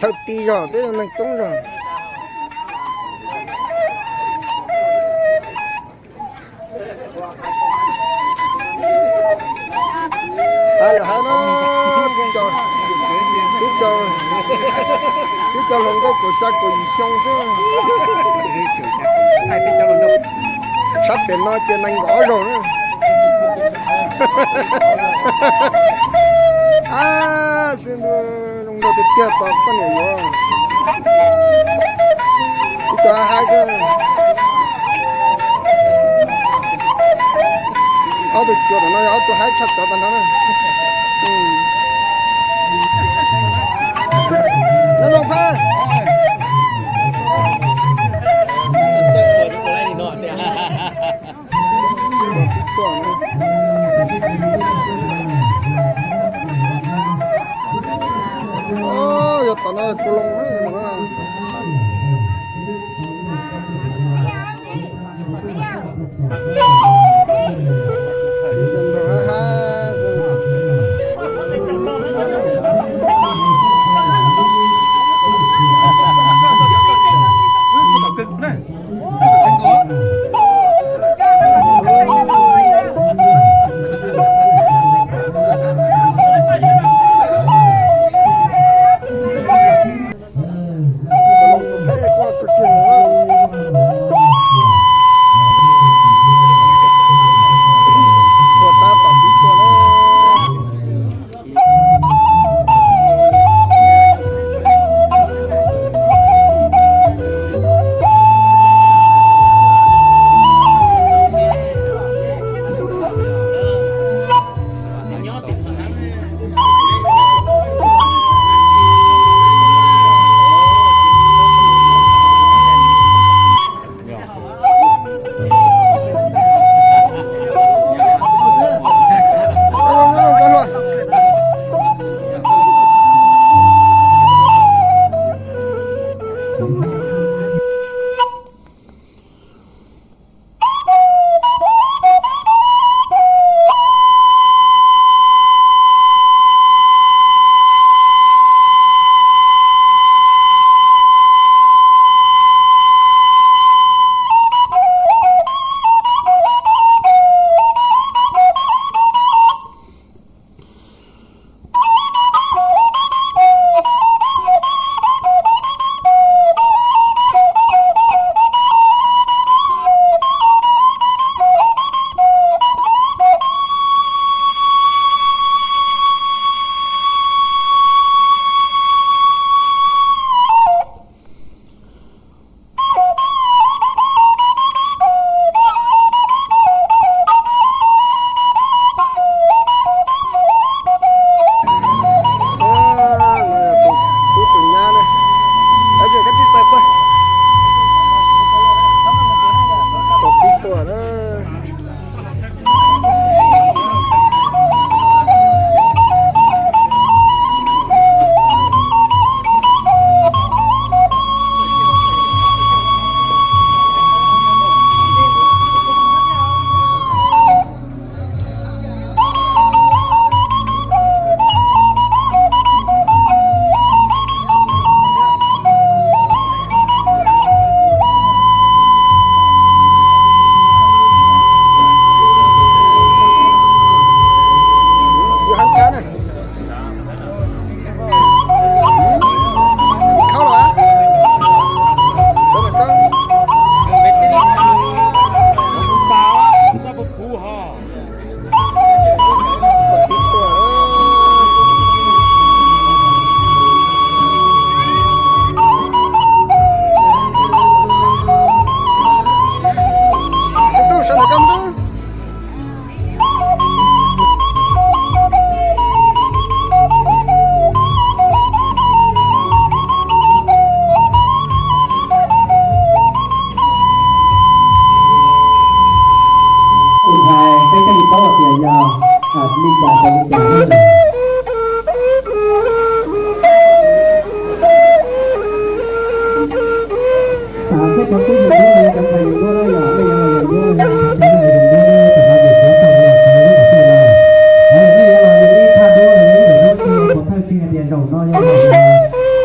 thâu tì rồi bây giờ nó trúng rồi hai là hai nó cái cho lòng có cổ sa cổ gì xong chứ hai cái cho nó sắp bên nó trên anh gõ rồi nữa à xin lòng đó thì tiếp tục con này rồi cái cho hai chứ ở được cho nó ở tôi hai chắc cho nó nữa nó không phải ôi giờ tao nói cô long đấy mà nó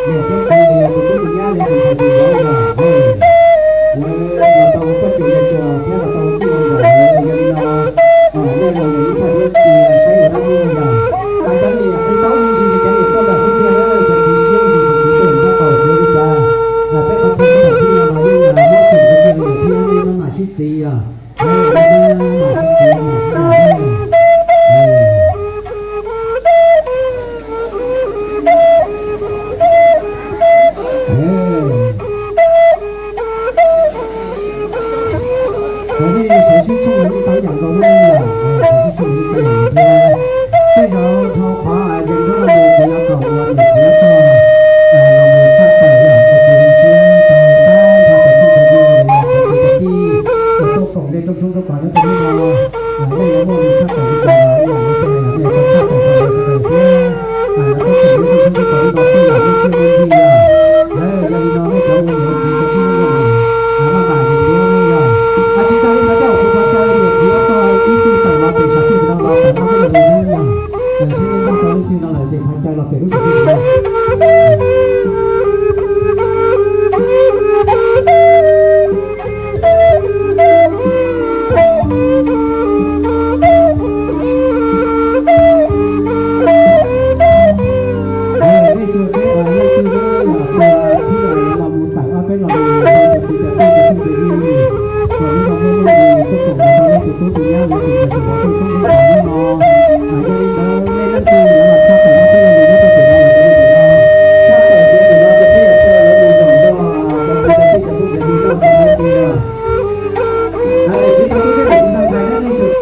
เนี่ยที่ซีเรียคุณผู้เป็นญาติเลยคุณชายดีร้องว่าเฮ้ยเราต้องก็จุดเด่นตัวแค่เราต้องที่เราอย่างยังนอเนี่ยเราอย่างนี้พอดีเกียร์ใช้หัวหน้ามืออย่างอาจารย์เนี่ยคือเต้าจริงๆจะเนี่ยก็แบบสุดเดียวเลยเป็นสีเชี่ยวสีเติมถ้าเป่าเยอะดีจ้าแต่เป็นคนที่เขาที่เรามายุ่งมาเมื่อสิ่งที่เราอย่างที่นั่นนี่มันมาชิดซีอ่ะมาชิดซีมาชิด我们首先出门当养狗的人了，首先出门当养的，非常他夸人多了不要搞我，你不要搞，我们下代养个东西，当他的这个地，我都搞的中都搞的这么好，那要么你下代就搞了，养的那个下代搞的是个天，那都搞的中都搞的到养的这个地呀，要你那搞我有几个这个，那么买的多呀。อาจารย์เราได้ออกมาจากเรื่องที่เราต้องอีกตัวเราเป็นชาติเราแต่เราไม่ได้เรียนอย่างแต่ที่นี่เราต้องที่เราเป็นชาติเราเป็นรู้สึกดีในส่วนที่เราเรียนที่เราบุญแต่ว่าเป็นเราจะตีจะตีจะตีจะตีวันนี้เราไม่ได้ก็ตกมาตอนนี้ตัวตัวนี้เราติดจะตัวตัวต้องต้องแน่นอนอาจจะไม่นั่นคือเราชอบแต่ว่าที่เราไม่ต้องเป็นเราชอบแต่เดี๋ยวเราจะที่จะเราดูสองตัวเราจะที่จะพูดจะดีเราจะไม่ดีเราอะไรที่เราต้องได้ทำใจได้ในสุด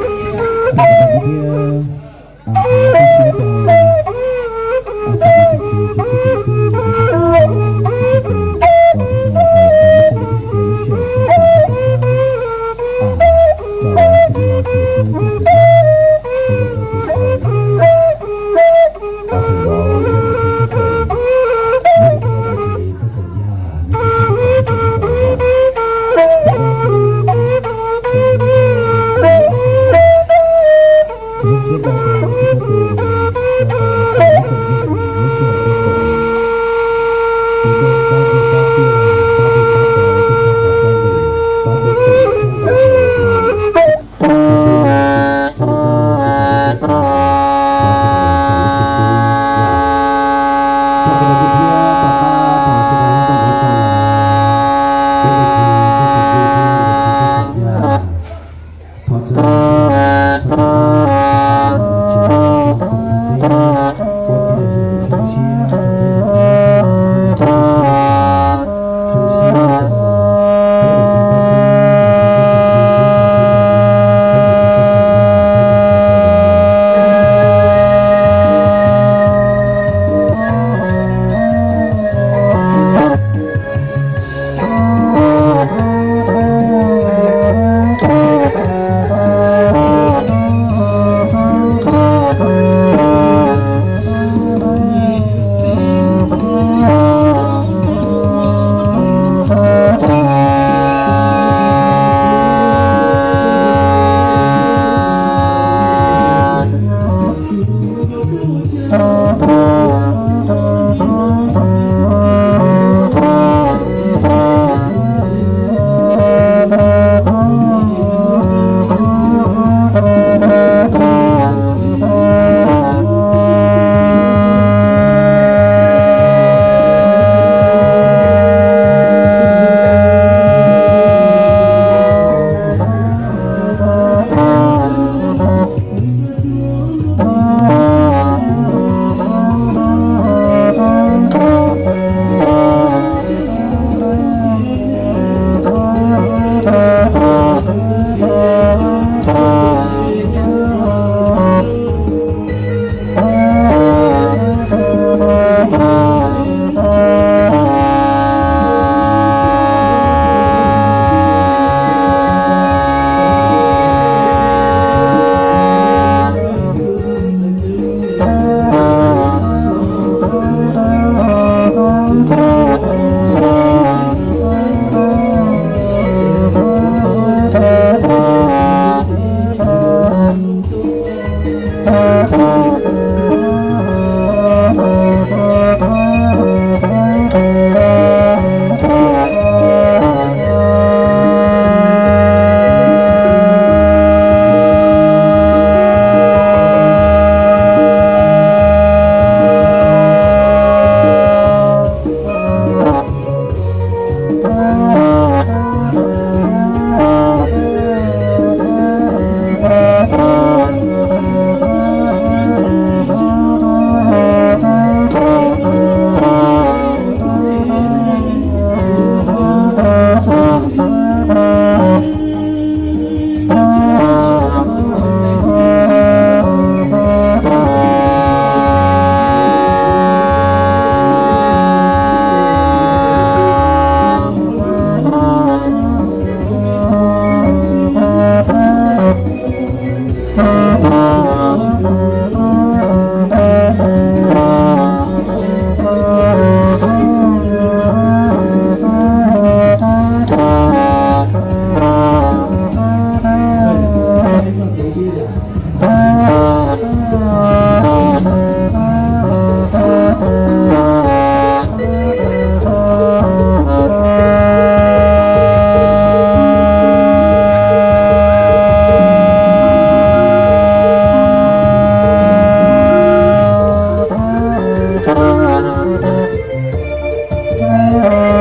Hãy subscribe cho kênh Ghiền Mì Gõ để không bỏ lỡ